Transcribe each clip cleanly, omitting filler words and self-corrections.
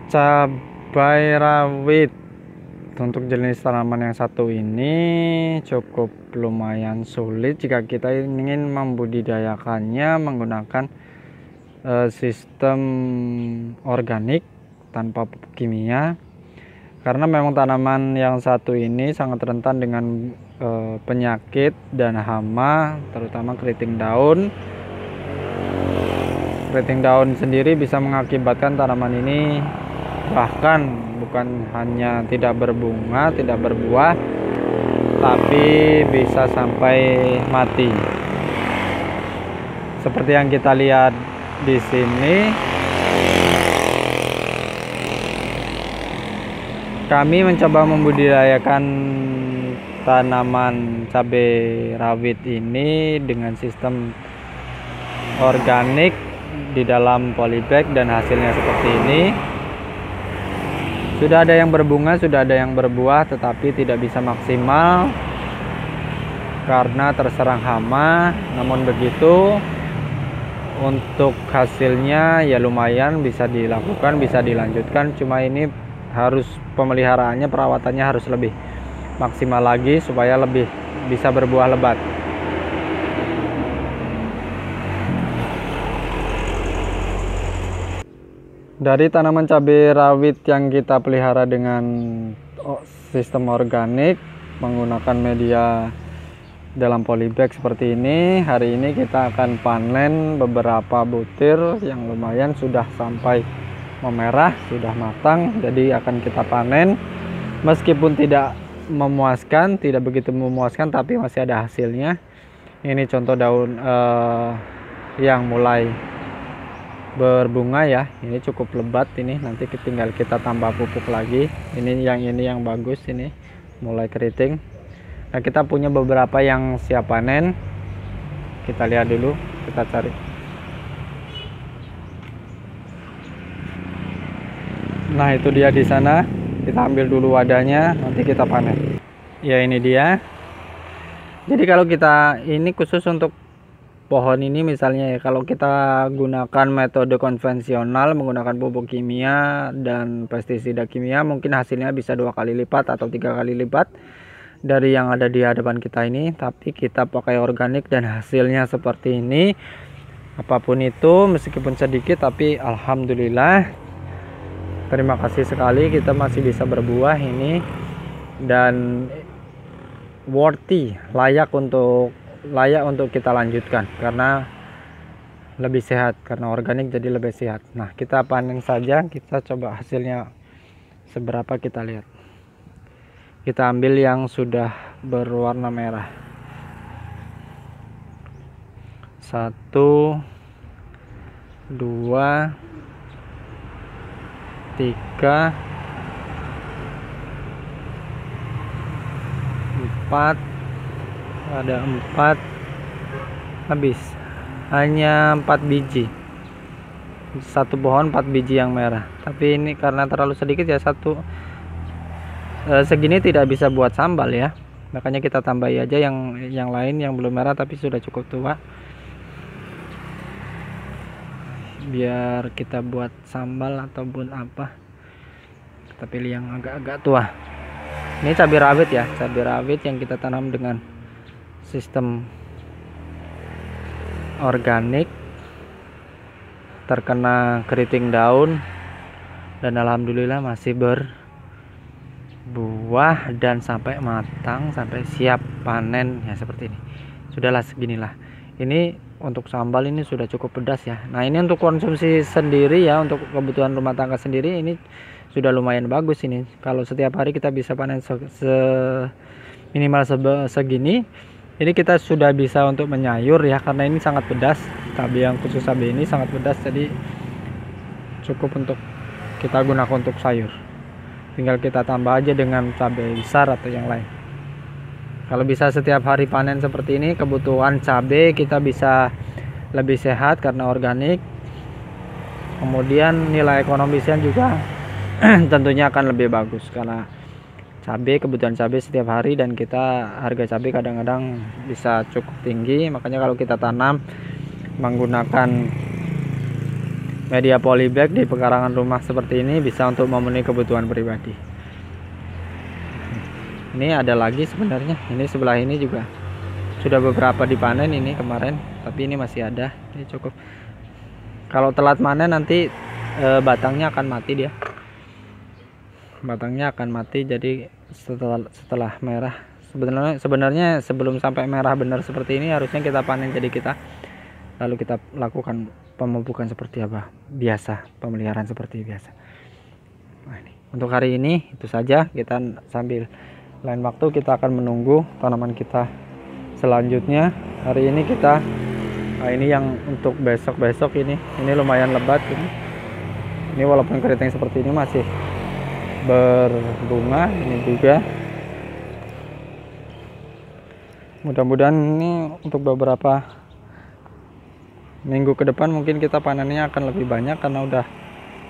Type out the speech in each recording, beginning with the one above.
Cabai rawit untuk jenis tanaman yang satu ini cukup lumayan sulit jika kita ingin membudidayakannya menggunakan sistem organik tanpa pupuk kimia, karena memang tanaman yang satu ini sangat rentan dengan penyakit dan hama, terutama keriting daun. Keriting daun sendiri bisa mengakibatkan tanaman ini bahkan bukan hanya tidak berbunga, tidak berbuah, tapi bisa sampai mati. Seperti yang kita lihat di sini, kami mencoba membudidayakan tanaman cabai rawit ini dengan sistem organik di dalam polybag, dan hasilnya seperti ini. Sudah ada yang berbunga, sudah ada yang berbuah, tetapi tidak bisa maksimal karena terserang hama. Namun begitu, untuk hasilnya ya lumayan bisa dilakukan, bisa dilanjutkan. Cuma ini harus pemeliharaannya, perawatannya harus lebih maksimal lagi supaya lebih bisa berbuah lebat. Dari tanaman cabai rawit yang kita pelihara dengan sistem organik menggunakan media dalam polybag seperti ini, hari ini kita akan panen beberapa butir yang lumayan sudah sampai memerah, sudah matang. Jadi akan kita panen, meskipun tidak memuaskan, tidak begitu memuaskan, tapi masih ada hasilnya. Ini contoh daun yang mulai berbunga ya, ini cukup lebat. Ini nanti tinggal kita tambah pupuk lagi. Ini yang bagus, ini mulai keriting. Nah, kita punya beberapa yang siap panen, kita lihat dulu, kita cari. Nah, itu dia di sana, kita ambil dulu wadahnya, nanti kita panen. Ya, ini dia. Jadi kalau kita ini khusus untuk pohon ini misalnya ya, kalau kita gunakan metode konvensional menggunakan pupuk kimia dan pestisida kimia, mungkin hasilnya bisa 2 kali lipat atau 3 kali lipat dari yang ada di hadapan kita ini. Tapi kita pakai organik dan hasilnya seperti ini. Apapun itu, meskipun sedikit, tapi alhamdulillah, terima kasih sekali kita masih bisa berbuah ini, dan worthy, layak untuk kita lanjutkan karena lebih sehat, karena organik jadi lebih sehat. Nah, kita panen saja, kita coba hasilnya seberapa, kita lihat. Kita ambil yang sudah berwarna merah. 1, 2, 3, 4, ada 4, habis hanya 4 biji, satu pohon 4 biji yang merah. Tapi ini karena terlalu sedikit ya, segini tidak bisa buat sambal ya, makanya kita tambahi aja yang lain yang belum merah tapi sudah cukup tua, biar kita buat sambal ataupun apa. Kita pilih yang agak-agak tua. Ini cabai rawit ya, cabai rawit yang kita tanam dengan sistem organik, terkena keriting daun, dan alhamdulillah masih berbuah dan sampai matang, sampai siap panen ya, seperti ini. Sudahlah, seginilah. Ini untuk sambal ini sudah cukup pedas ya. Nah, ini untuk konsumsi sendiri ya, untuk kebutuhan rumah tangga sendiri ini sudah lumayan bagus ini. Kalau setiap hari kita bisa panen minimal segini, ini kita sudah bisa untuk menyayur ya, karena ini sangat pedas. Cabai yang khusus cabai ini sangat pedas, jadi cukup untuk kita gunakan untuk sayur. Tinggal kita tambah aja dengan cabai besar atau yang lain. Kalau bisa setiap hari panen seperti ini, kebutuhan cabai kita bisa lebih sehat karena organik. Kemudian nilai ekonomisnya juga tentunya akan lebih bagus, karena kebutuhan cabai setiap hari, dan kita harga cabai kadang-kadang bisa cukup tinggi. Makanya kalau kita tanam menggunakan media polybag di pekarangan rumah seperti ini bisa untuk memenuhi kebutuhan pribadi. Ini ada lagi sebenarnya, ini sebelah ini juga sudah beberapa dipanen ini kemarin, tapi ini masih ada. Ini cukup. Kalau telat panen nanti batangnya akan mati dia. Batangnya akan mati, jadi setelah merah. Sebenarnya sebelum sampai merah benar seperti ini harusnya kita panen, jadi lalu kita lakukan pemupukan seperti apa biasa, pemeliharaan seperti biasa. Nah, ini untuk hari ini itu saja. Kita sambil lain waktu kita akan menunggu tanaman kita selanjutnya. Hari ini kita ini yang untuk besok ini lumayan lebat ini walaupun keriting seperti ini masih berbunga. Ini juga mudah-mudahan ini untuk beberapa minggu ke depan mungkin kita panennya akan lebih banyak, karena udah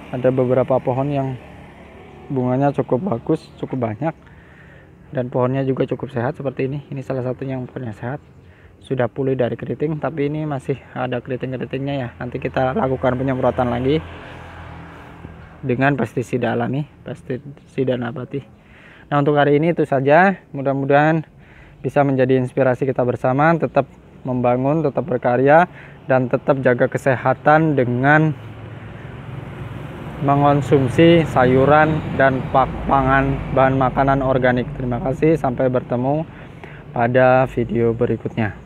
ada beberapa pohon yang bunganya cukup bagus, cukup banyak, dan pohonnya juga cukup sehat seperti ini. Ini salah satunya yang pohonnya sehat, sudah pulih dari keriting, tapi ini masih ada keriting-keritingnya ya. Nanti kita lakukan penyemprotan lagi dengan pestisida alami, pestisida nabati. Nah, untuk hari ini itu saja. Mudah-mudahan bisa menjadi inspirasi kita bersama, tetap membangun, tetap berkarya, dan tetap jaga kesehatan dengan mengonsumsi sayuran dan bahan makanan organik. Terima kasih, sampai bertemu pada video berikutnya.